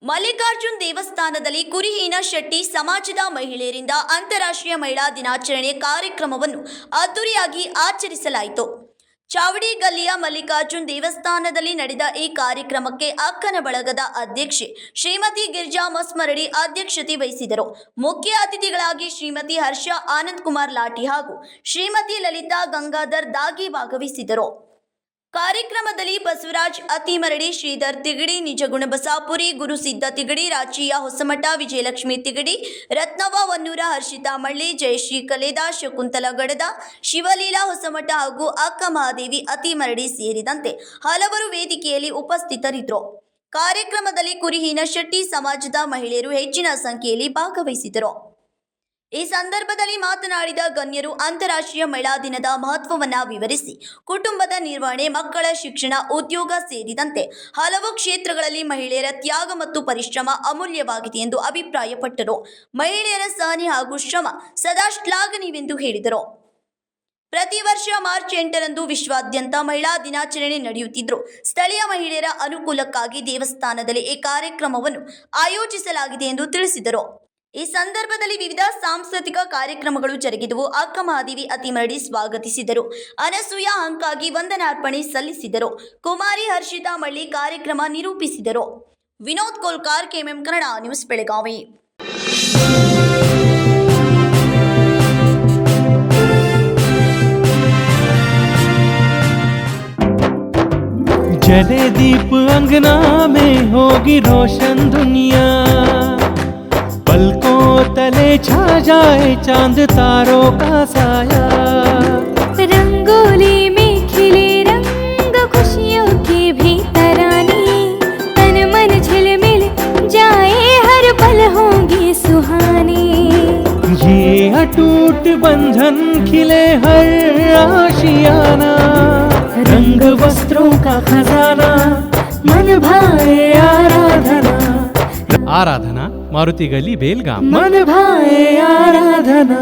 ಮಲ್ಲಿಕಾರ್ಜುನ್ ದೇವಸ್ಥಾನದಲ್ಲಿ ಕುರಿಹೀನ ಶೆಟ್ಟಿ ಸಮಾಜದ ಮಹಿಳೆಯರಿಂದ ಅಂತಾರಾಷ್ಟ್ರೀಯ ಮಹಿಳಾ ದಿನಾಚರಣೆ ಕಾರ್ಯಕ್ರಮವನ್ನು ಅದ್ದೂರಿಯಾಗಿ ಆಚರಿಸಲಾಯಿತು. ಚಾವಡಿ ಗಲ್ಲಿಯ ಮಲ್ಲಿಕಾರ್ಜುನ್ ದೇವಸ್ಥಾನದಲ್ಲಿ ನಡೆದ ಈ ಕಾರ್ಯಕ್ರಮಕ್ಕೆ ಅಕ್ಕನ ಬಳಗದ ಅಧ್ಯಕ್ಷೆ ಶ್ರೀಮತಿ ಗಿರಿಜಾ ಮಸ್ಮರಡಿ ಅಧ್ಯಕ್ಷತೆ ವಹಿಸಿದರು. ಮುಖ್ಯ ಅತಿಥಿಗಳಾಗಿ ಶ್ರೀಮತಿ ಹರ್ಷ ಆನಂದ್ ಕುಮಾರ್ ಲಾಟಿ ಹಾಗೂ ಶ್ರೀಮತಿ ಲಲಿತಾ ಗಂಗಾಧರ್ ದಾಗಿ ಭಾಗವಹಿಸಿದರು. ಕಾರ್ಯಕ್ರಮದಲ್ಲಿ ಬಸವರಾಜ್ ಅತಿಮರಡಿ, ಶ್ರೀಧರ್ ತಿಗಡಿ, ನಿಜಗುಣ ಬಸಾಪುರಿ, ಗುರುಸಿದ್ದ ತಿಗಡಿ, ರಾಚಿಯ ಹೊಸಮಠ, ವಿಜಯಲಕ್ಷ್ಮಿ ತಿಗಡಿ, ರತ್ನವ್ವ ವನ್ನೂರ, ಹರ್ಷಿತಾ ಮಳ್ಳಿ, ಜಯಶ್ರೀ ಕಲೇದ, ಶಕುಂತಲ ಗಡದ, ಶಿವಲೀಲಾ ಹೊಸಮಠ ಹಾಗೂ ಅಕ್ಕ ಮಹಾದೇವಿ ಅತಿಮರಡಿ ಸೇರಿದಂತೆ ಹಲವರು ವೇದಿಕೆಯಲ್ಲಿ ಉಪಸ್ಥಿತರಿದ್ದರು. ಕಾರ್ಯಕ್ರಮದಲ್ಲಿ ಕುರಿಹೀನ ಶೆಟ್ಟಿ ಸಮಾಜದ ಮಹಿಳೆಯರು ಹೆಚ್ಚಿನ ಸಂಖ್ಯೆಯಲ್ಲಿ ಭಾಗವಹಿಸಿದರು. ಈ ಸಂದರ್ಭದಲ್ಲಿ ಮಾತನಾಡಿದ ಗಣ್ಯರು ಅಂತಾರಾಷ್ಟ್ರೀಯ ಮಹಿಳಾ ದಿನದ ಮಹತ್ವವನ್ನು ವಿವರಿಸಿ ಕುಟುಂಬದ ನಿರ್ವಹಣೆ, ಮಕ್ಕಳ ಶಿಕ್ಷಣ, ಉದ್ಯೋಗ ಸೇರಿದಂತೆ ಹಲವು ಕ್ಷೇತ್ರಗಳಲ್ಲಿ ಮಹಿಳೆಯರ ತ್ಯಾಗ ಮತ್ತು ಪರಿಶ್ರಮ ಅಮೂಲ್ಯವಾಗಿದೆ ಎಂದು ಅಭಿಪ್ರಾಯಪಟ್ಟರು. ಮಹಿಳೆಯರ ಸಹನೆ ಹಾಗೂ ಶ್ರಮ ಸದಾ ಶ್ಲಾಘನೀಯವೆಂದು ಹೇಳಿದರು. ಪ್ರತಿ ವರ್ಷ ಮಾರ್ಚ್ 8ರಂದು ವಿಶ್ವಾದ್ಯಂತ ಮಹಿಳಾ ದಿನಾಚರಣೆ ನಡೆಯುತ್ತಿದ್ದರೂ ಸ್ಥಳೀಯ ಮಹಿಳೆಯರ ಅನುಕೂಲಕ್ಕಾಗಿ ದೇವಸ್ಥಾನದಲ್ಲಿ ಈ ಕಾರ್ಯಕ್ರಮವನ್ನು ಆಯೋಜಿಸಲಾಗಿದೆ ಎಂದು ತಿಳಿಸಿದರು. ಈ ಸಂದರ್ಭದಲ್ಲಿ ವಿವಿಧ ಸಾಂಸ್ಕೃತಿಕ ಕಾರ್ಯಕ್ರಮಗಳು ಜರುಗಿದವು. ಅಕ್ಕ ಮಹಾದೇವಿ ಅತಿಮರಡಿ ಸ್ವಾಗತಿಸಿದರು. ಅನಸೂಯ ಹಂಕಾಗಿ ವಂದನಾರ್ಪಣೆ ಸಲ್ಲಿಸಿದರು. ಕುಮಾರಿ ಹರ್ಷಿತಾ ಮಳ್ಳಿ ಕಾರ್ಯಕ್ರಮ ನಿರೂಪಿಸಿದರು. Vinod Kolkar, KMM Kannada news, Belagavi. जले दीप अंगना में होगी रोशन दुनिया, पलकों तले छा जाए चांद तारों का साया, रंगोली में खिले रंग खुशियों के भी तराने, तन मन झिलमिल जाए हर पल होंगे सुहाने, ये अटूट बंधन खिले हर आशियाना, रंग वस्त्रों का खजाना, मन भाए आराधना. आराधना मारुति गली बेलगाम. मन भाए आराधना.